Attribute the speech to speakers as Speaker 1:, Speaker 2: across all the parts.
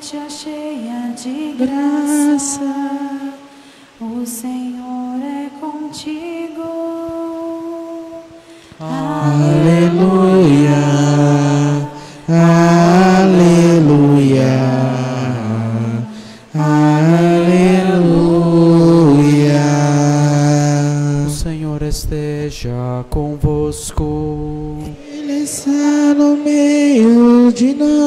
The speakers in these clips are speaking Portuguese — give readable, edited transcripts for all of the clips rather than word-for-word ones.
Speaker 1: Alegra-te, cheia de graça, o Senhor é contigo.
Speaker 2: Aleluia, aleluia, aleluia.
Speaker 3: O Senhor esteja convosco.
Speaker 2: Ele está no meio de nós.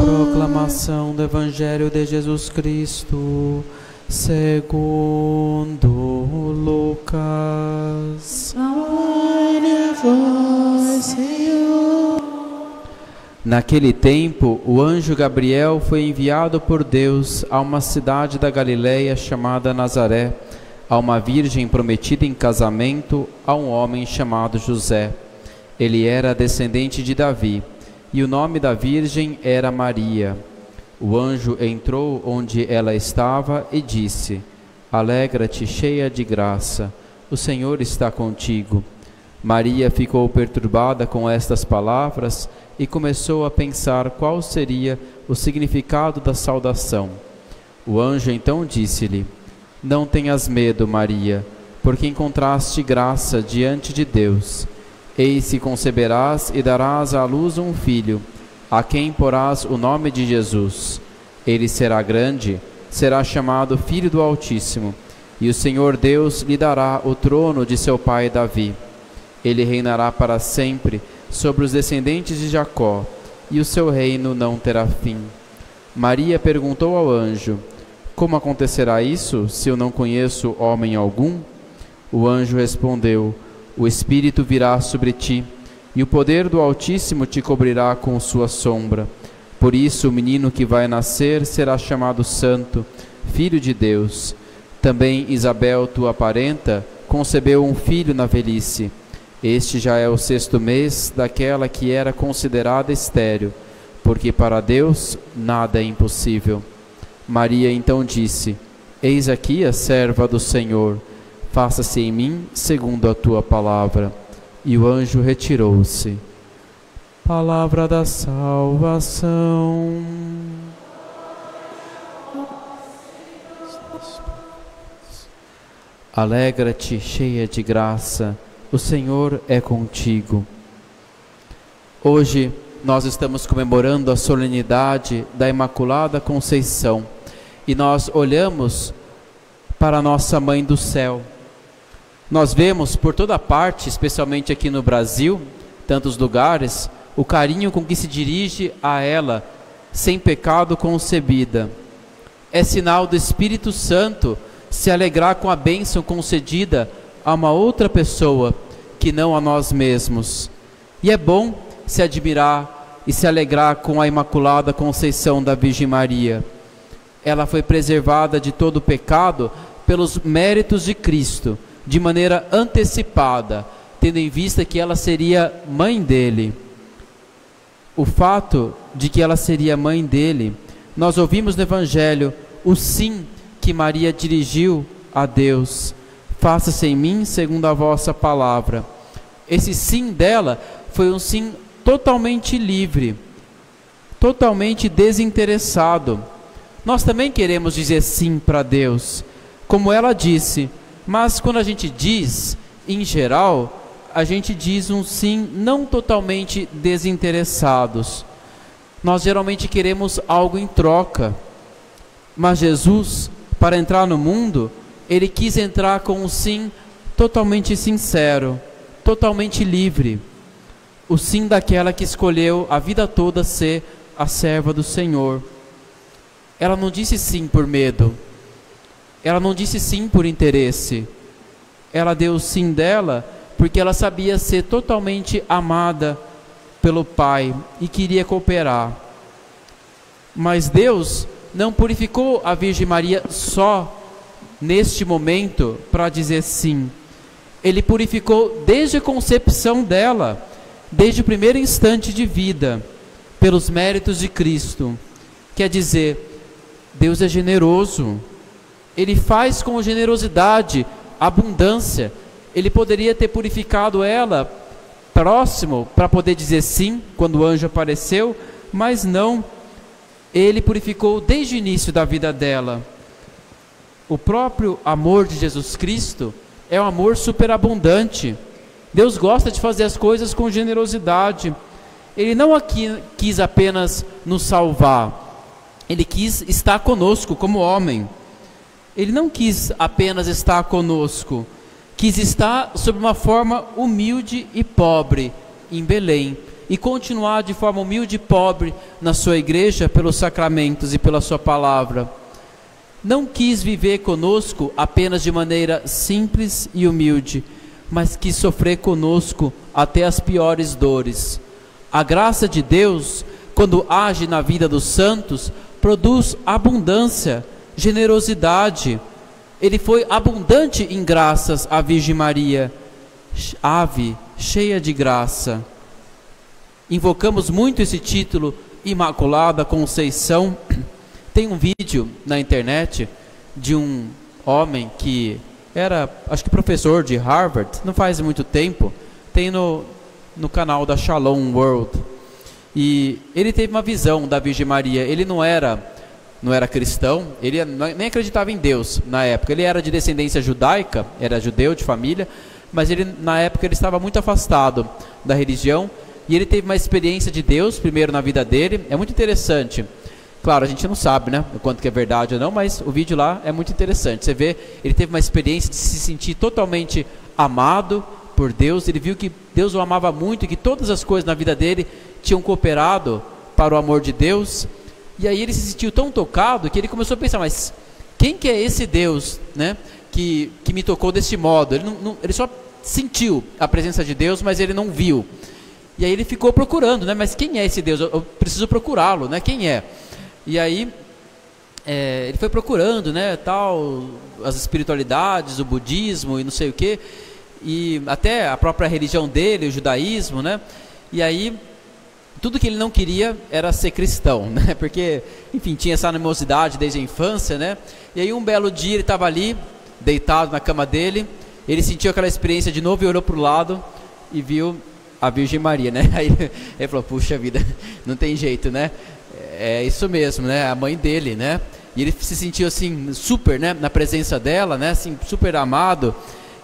Speaker 3: Proclamação do Evangelho de Jesus Cristo segundo Lucas.
Speaker 2: Glória a vós, Senhor.
Speaker 3: Naquele tempo, o anjo Gabriel foi enviado por Deus a uma cidade da Galileia chamada Nazaré, a uma virgem prometida em casamento a um homem chamado José. Ele era descendente de Davi, e o nome da virgem era Maria. O anjo entrou onde ela estava e disse: Alegra-te, cheia de graça, o Senhor está contigo. Maria ficou perturbada com estas palavras e começou a pensar qual seria o significado da saudação. O anjo então disse-lhe: Não tenhas medo, Maria, porque encontraste graça diante de Deus. Eis que conceberás e darás à luz um filho, a quem porás o nome de Jesus. Ele será grande, será chamado Filho do Altíssimo, e o Senhor Deus lhe dará o trono de seu pai Davi. Ele reinará para sempre sobre os descendentes de Jacó, e o seu reino não terá fim. Maria perguntou ao anjo: Como acontecerá isso, se eu não conheço homem algum? O anjo respondeu: O Espírito virá sobre ti, e o poder do Altíssimo te cobrirá com sua sombra. Por isso o menino que vai nascer será chamado Santo, Filho de Deus. Também Isabel, tua parenta, concebeu um filho na velhice. Este já é o 6º mês daquela que era considerada estéril, porque para Deus nada é impossível. Maria então disse: Eis aqui a serva do Senhor, faça-se em mim segundo a tua palavra. E o anjo retirou-se. Palavra da salvação. Alegra-te, cheia de graça, o Senhor é contigo. Hoje nós estamos comemorando a solenidade da Imaculada Conceição e nós olhamos para a nossa Mãe do Céu. Nós vemos por toda parte, especialmente aqui no Brasil, tantos lugares, o carinho com que se dirige a ela, sem pecado concebida. É sinal do Espírito Santo se alegrar com a bênção concedida a uma outra pessoa que não a nós mesmos. E é bom se admirar e se alegrar com a Imaculada Conceição da Virgem Maria. Ela foi preservada de todo pecado pelos méritos de Cristo, de maneira antecipada, tendo em vista que ela seria mãe dele. O fato de que ela seria mãe dele, nós ouvimos no Evangelho o sim que Maria dirigiu a Deus: faça-se em mim segundo a vossa palavra. Esse sim dela foi um sim totalmente livre, totalmente desinteressado. Nós também queremos dizer sim para Deus, como ela disse, mas quando a gente diz, em geral, a gente diz um sim não totalmente desinteressados. Nós geralmente queremos algo em troca, mas Jesus, para entrar no mundo, ele quis entrar com um sim totalmente sincero, totalmente livre. O sim daquela que escolheu a vida toda ser a serva do Senhor. Ela não disse sim por medo, ela não disse sim por interesse. Ela deu o sim dela porque ela sabia ser totalmente amada pelo Pai e queria cooperar. Mas Deus não purificou a Virgem Maria só neste momento para dizer sim. Ele purificou desde a concepção dela, desde o primeiro instante de vida, pelos méritos de Cristo. Quer dizer, Deus é generoso, Ele faz com generosidade, abundância. Ele poderia ter purificado ela próximo para poder dizer sim quando o anjo apareceu, mas não. Ele purificou desde o início da vida dela. O próprio amor de Jesus Cristo é um amor superabundante. Deus gosta de fazer as coisas com generosidade. Ele não quis apenas nos salvar, Ele quis estar conosco como homem. Ele não quis apenas estar conosco, quis estar sob uma forma humilde e pobre em Belém, e continuar de forma humilde e pobre na sua igreja, pelos sacramentos e pela sua palavra. Não quis viver conosco apenas de maneira simples e humilde, mas quis sofrer conosco até as piores dores. A graça de Deus, quando age na vida dos santos, produz abundância, generosidade. Ele foi abundante em graças à Virgem Maria, ave cheia de graça. Invocamos muito esse título, Imaculada Conceição. Tem um vídeo na internet de um homem que era, acho que professor de Harvard, não faz muito tempo, tem no canal da Shalom World, e ele teve uma visão da Virgem Maria. Ele não era cristão, ele nem acreditava em Deus na época, ele era de descendência judaica, era judeu de família, mas na época ele estava muito afastado da religião, e ele teve uma experiência de Deus, primeiro na vida dele. É muito interessante. Claro, a gente não sabe, né, o quanto que é verdade ou não, mas o vídeo lá é muito interessante. Você vê, ele teve uma experiência de se sentir totalmente amado por Deus. Ele viu que Deus o amava muito e que todas as coisas na vida dele tinham cooperado para o amor de Deus. E aí ele se sentiu tão tocado que ele começou a pensar, mas quem que é esse Deus, né, que me tocou desse modo? Ele só sentiu a presença de Deus, mas ele não viu. E aí ele ficou procurando, né, mas quem é esse Deus? Eu preciso procurá-lo, né, quem é? E aí ele foi procurando, né, tal, as espiritualidades, o budismo e não sei o que, e até a própria religião dele, o judaísmo, né, e aí tudo que ele não queria era ser cristão, né, porque, enfim, tinha essa animosidade desde a infância, né, e aí um belo dia ele estava ali, deitado na cama dele, ele sentiu aquela experiência de novo e olhou para o lado e viu a Virgem Maria, né, aí ele falou, puxa vida, não tem jeito, né, é isso mesmo, né, a mãe dele, né, e ele se sentiu assim, super, né, na presença dela, né, assim, super amado.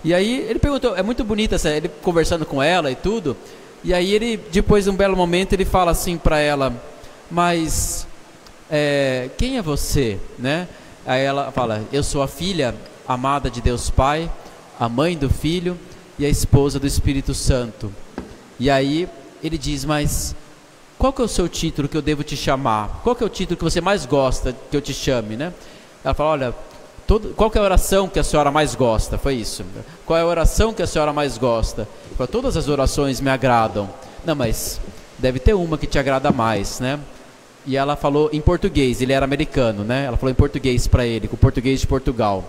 Speaker 3: E aí ele perguntou, é muito bonita ele conversando com ela e tudo, e aí ele, depois de um belo momento, ele fala assim para ela, mas quem é você, né? Aí ela fala, eu sou a filha amada de Deus Pai, a mãe do Filho e a esposa do Espírito Santo. E aí ele diz, mas qual que é o seu título que eu devo te chamar? Qual que é o título que você mais gosta que eu te chame, né? Ela fala, olha, qual que é a oração que a senhora mais gosta? Foi isso. Qual é a oração que a senhora mais gosta? Ela, todas as orações me agradam. Não, mas deve ter uma que te agrada mais, né? E ela falou em português, ele era americano, né? Ela falou em português para ele, com o português de Portugal.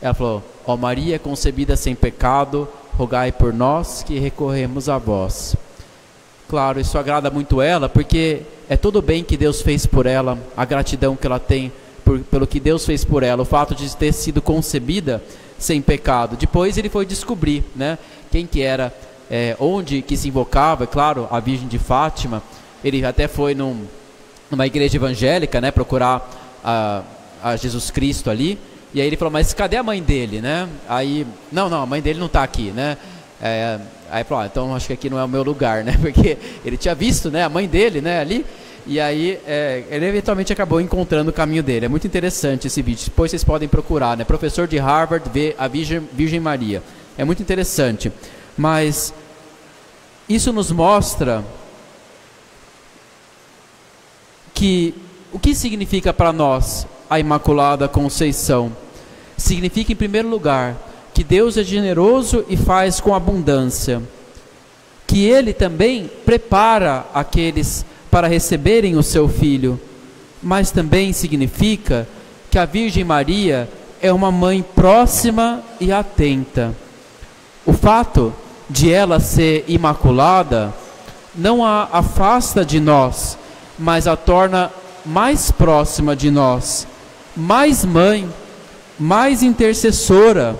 Speaker 3: Ela falou, ó Maria concebida sem pecado, rogai por nós que recorremos a vós. Claro, isso agrada muito ela, porque é todo o bem que Deus fez por ela, a gratidão que ela tem pelo que Deus fez por ela, o fato de ter sido concebida sem pecado. Depois ele foi descobrir, né, quem que era, onde que se invocava, é claro, a Virgem de Fátima. Ele até foi numa igreja evangélica, né, procurar a Jesus Cristo ali, e aí ele falou, mas cadê a mãe dele, né? Aí, não, a mãe dele não está aqui, né? Aí falou, então acho que aqui não é o meu lugar, né? Porque ele tinha visto, né, a mãe dele, né, ali, e aí ele eventualmente acabou encontrando o caminho dele. É muito interessante esse vídeo, depois vocês podem procurar, né? Professor de Harvard vê a Virgem Maria. É muito interessante, mas isso nos mostra que o que significa para nós a Imaculada Conceição? Significa, em primeiro lugar, que Deus é generoso e faz com abundância, que Ele também prepara aqueles para receberem o seu Filho, mas também significa que a Virgem Maria é uma mãe próxima e atenta. O fato de ela ser imaculada não a afasta de nós, mas a torna mais próxima de nós, mais mãe, mais intercessora.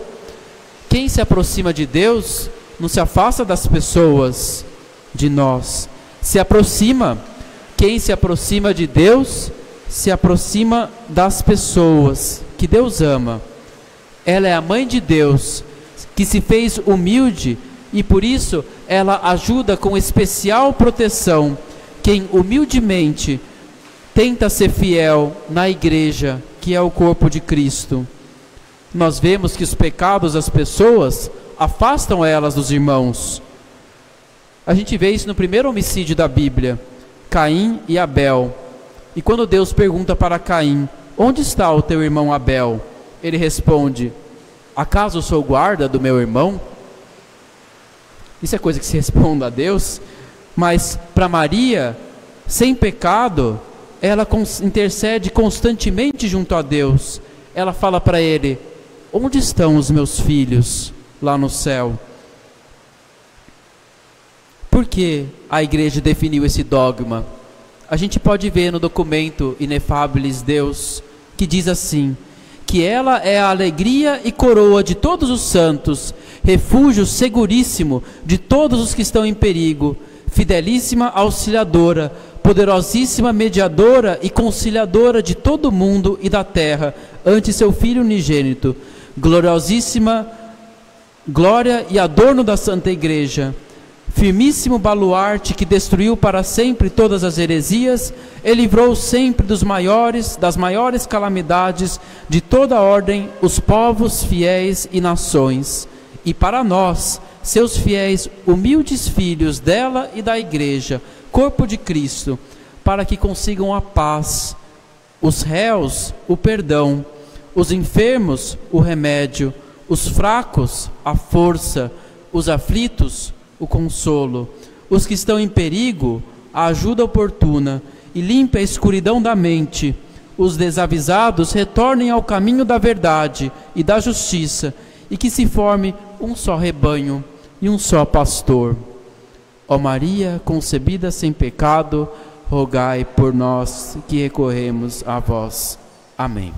Speaker 3: Quem se aproxima de Deus não se afasta das pessoas, de nós, se aproxima. Quem se aproxima de Deus se aproxima das pessoas que Deus ama. Ela é a mãe de Deus, que se fez humilde, e por isso ela ajuda com especial proteção quem humildemente tenta ser fiel na igreja, que é o corpo de Cristo. Nós vemos que os pecados das pessoas afastam elas dos irmãos. A gente vê isso no primeiro homicídio da Bíblia, Caim e Abel. E quando Deus pergunta para Caim: onde está o teu irmão Abel? Ele responde: acaso sou guarda do meu irmão? Isso é coisa que se responde a Deus. Mas para Maria, sem pecado, ela intercede constantemente junto a Deus. Ela fala para ele: onde estão os meus filhos lá no céu? Por que a igreja definiu esse dogma? A gente pode ver no documento Inefabilis Deus, que diz assim: que ela é a alegria e coroa de todos os santos, refúgio seguríssimo de todos os que estão em perigo, fidelíssima auxiliadora, poderosíssima mediadora e conciliadora de todo o mundo e da terra, ante seu Filho unigênito, gloriosíssima glória e adorno da Santa Igreja, firmíssimo baluarte que destruiu para sempre todas as heresias e livrou sempre das maiores calamidades de toda a ordem, os povos, fiéis e nações. E para nós, seus fiéis, humildes filhos dela e da Igreja, corpo de Cristo, para que consigam a paz, os réus, o perdão, os enfermos, o remédio, os fracos, a força, os aflitos, o consolo, os que estão em perigo, a ajuda oportuna, e limpe a escuridão da mente. Os desavisados retornem ao caminho da verdade e da justiça, e que se forme um só rebanho e um só pastor. Ó Maria, concebida sem pecado, rogai por nós que recorremos a vós. Amém.